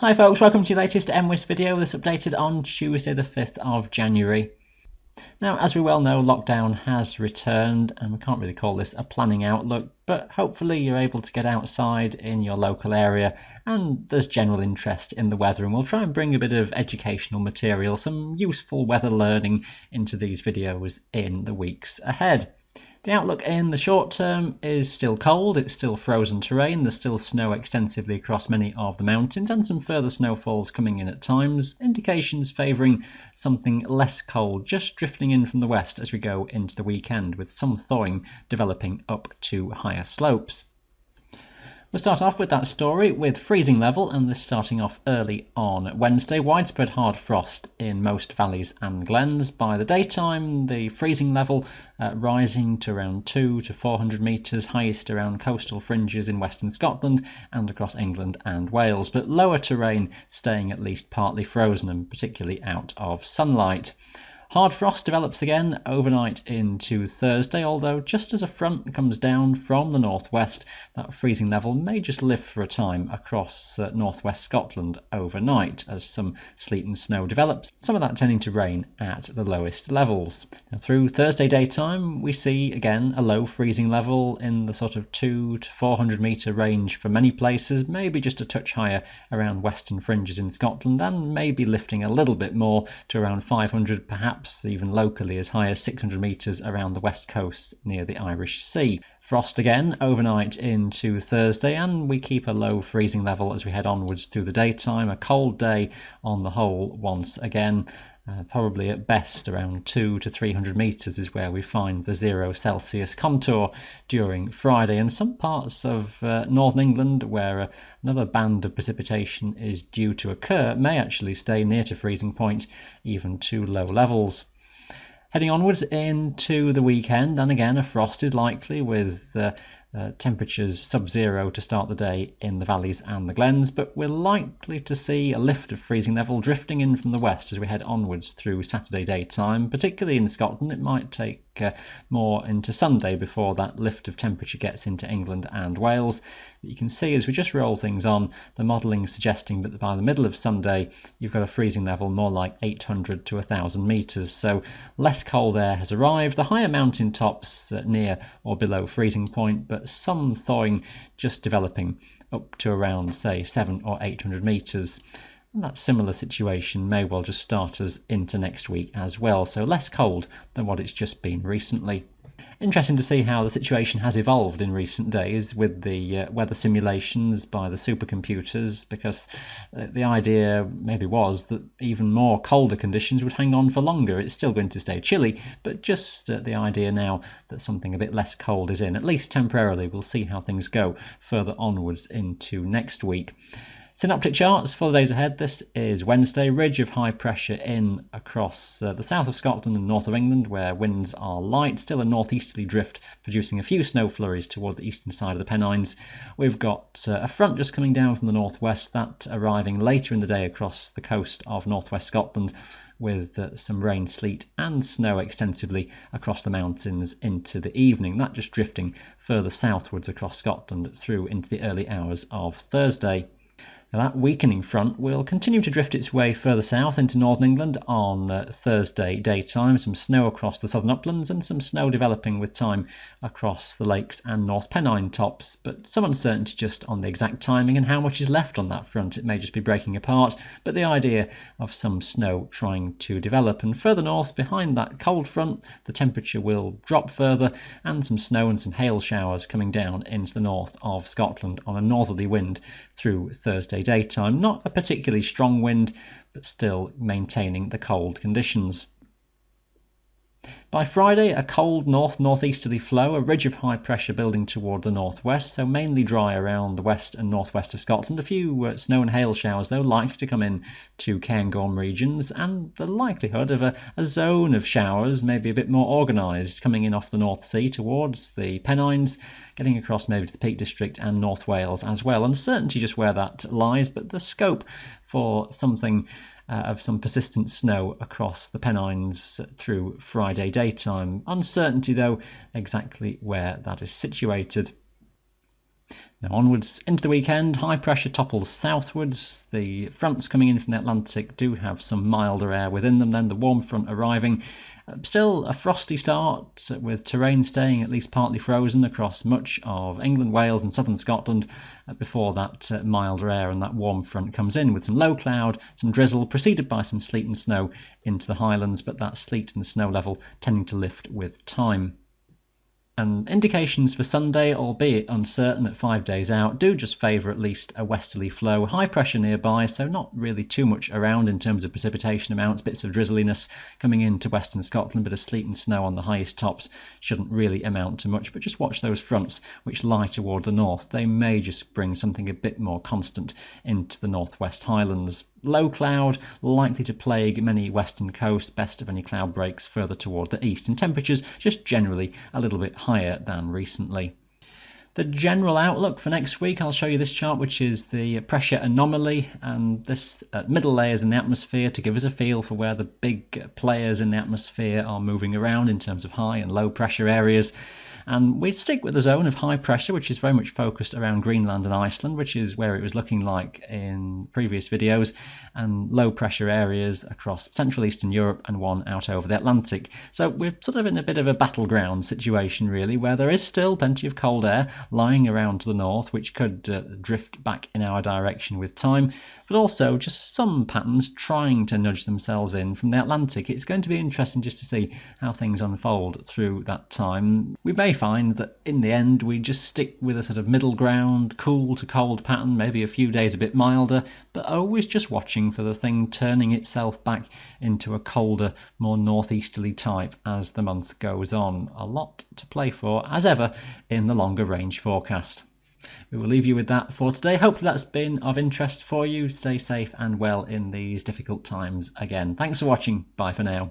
Hi folks, welcome to your latest MWIS video. This updated on Tuesday the 5th of January. Now, as we well know, lockdown has returned and we can't really call this a planning outlook, but hopefully you're able to get outside in your local area and there's general interest in the weather, and we'll try and bring a bit of educational material, some useful weather learning into these videos in the weeks ahead. The outlook in the short term is still cold, it's still frozen terrain, there's still snow extensively across many of the mountains and some further snowfalls coming in at times, indications favouring something less cold just drifting in from the west as we go into the weekend, with some thawing developing up to higher slopes. We'll start off with that story with freezing level, and this starting off early on Wednesday. Widespread hard frost in most valleys and glens. By the daytime, the freezing level rising to around 200 to 400 metres, highest around coastal fringes in western Scotland and across England and Wales, but lower terrain staying at least partly frozen and particularly out of sunlight. Hard frost develops again overnight into Thursday, although just as a front comes down from the northwest, that freezing level may just lift for a time across northwest Scotland overnight as some sleet and snow develops, some of that tending to rain at the lowest levels. Now, through Thursday daytime, we see again a low freezing level in the sort of 200 to 400 metre range for many places, maybe just a touch higher around western fringes in Scotland, and maybe lifting a little bit more to around 500, perhaps even locally as high as 600 metres around the west coast near the Irish Sea. Frost again overnight into Thursday, and we keep a low freezing level as we head onwards through the daytime. A cold day on the whole once again. Probably at best around 200 to 300 metres is where we find the 0 Celsius contour during Friday, and some parts of northern England where another band of precipitation is due to occur may actually stay near to freezing point, even to low levels. Heading onwards into the weekend, and again a frost is likely with temperatures sub-zero to start the day in the valleys and the glens, but we're likely to see a lift of freezing level drifting in from the west as we head onwards through Saturday daytime. Particularly in Scotland, it might take more into Sunday before that lift of temperature gets into England and Wales. But you can see as we just roll things on, the modelling suggesting that by the middle of Sunday you've got a freezing level more like 800 to 1,000 metres, so less cold air has arrived. The higher mountain tops near or below freezing point, but some thawing just developing up to around, say, 700 or 800 metres. And that similar situation may well just start us into next week as well, so less cold than what it's just been recently. Interesting to see how the situation has evolved in recent days with the weather simulations by the supercomputers, because the idea maybe was that even more colder conditions would hang on for longer. It's still going to stay chilly, but just the idea now that something a bit less cold is in, at least temporarily. We'll see how things go further onwards into next week. Synoptic charts for the days ahead. This is Wednesday. Ridge of high pressure in across the south of Scotland and north of England, where winds are light. Still a northeasterly drift producing a few snow flurries toward the eastern side of the Pennines. We've got a front just coming down from the northwest, that arriving later in the day across the coast of northwest Scotland, with some rain, sleet and snow extensively across the mountains into the evening. That just drifting further southwards across Scotland through into the early hours of Thursday. Now, that weakening front will continue to drift its way further south into northern England on Thursday daytime. Some snow across the southern uplands and some snow developing with time across the lakes and North Pennine tops, but some uncertainty just on the exact timing and how much is left on that front. It may just be breaking apart, but the idea of some snow trying to develop. And further north, behind that cold front, the temperature will drop further, and some snow and some hail showers coming down into the north of Scotland on a northerly wind through Thursday daytime. Not a particularly strong wind, but still maintaining the cold conditions. By Friday, a cold north-northeasterly flow, a ridge of high pressure building toward the northwest, so mainly dry around the west and northwest of Scotland. A few snow and hail showers, though, likely to come in to Cairngorm regions, and the likelihood of a zone of showers, maybe a bit more organised, coming in off the North Sea towards the Pennines, getting across maybe to the Peak District and North Wales as well. Uncertainty just where that lies, but the scope for something of some persistent snow across the Pennines through Friday daytime. Uncertainty, though, exactly where that is situated. Now onwards into the weekend, high pressure topples southwards. The fronts coming in from the Atlantic do have some milder air within them, then the warm front arriving. Still a frosty start, with terrain staying at least partly frozen across much of England, Wales and southern Scotland before that milder air and that warm front comes in, with some low cloud, some drizzle, preceded by some sleet and snow into the highlands, but that sleet and snow level tending to lift with time. And indications for Sunday, albeit uncertain at 5 days out, do just favour at least a westerly flow. High pressure nearby, so not really too much around in terms of precipitation amounts. Bits of drizzliness coming into western Scotland, bit of sleet and snow on the highest tops shouldn't really amount to much. But just watch those fronts which lie toward the north. They may just bring something a bit more constant into the northwest highlands. Low cloud, likely to plague many western coasts, best of any cloud breaks further toward the east, and temperatures just generally a little bit higher than recently. The general outlook for next week, I'll show you this chart, which is the pressure anomaly, and this middle layers in the atmosphere to give us a feel for where the big players in the atmosphere are moving around in terms of high and low pressure areas. And we stick with the zone of high pressure, which is very much focused around Greenland and Iceland, which is where it was looking like in previous videos, and low pressure areas across Central Eastern Europe and one out over the Atlantic. So we're sort of in a bit of a battleground situation, really, where there is still plenty of cold air lying around to the north, which could drift back in our direction with time, but also just some patterns trying to nudge themselves in from the Atlantic. It's going to be interesting just to see how things unfold through that time. We may find that in the end we just stick with a sort of middle ground, cool to cold pattern, maybe a few days a bit milder, but always just watching for the thing turning itself back into a colder, more northeasterly type as the month goes on. A lot to play for, as ever, in the longer range forecast. We will leave you with that for today. Hopefully that's been of interest for you. Stay safe and well in these difficult times again. Thanks for watching. Bye for now.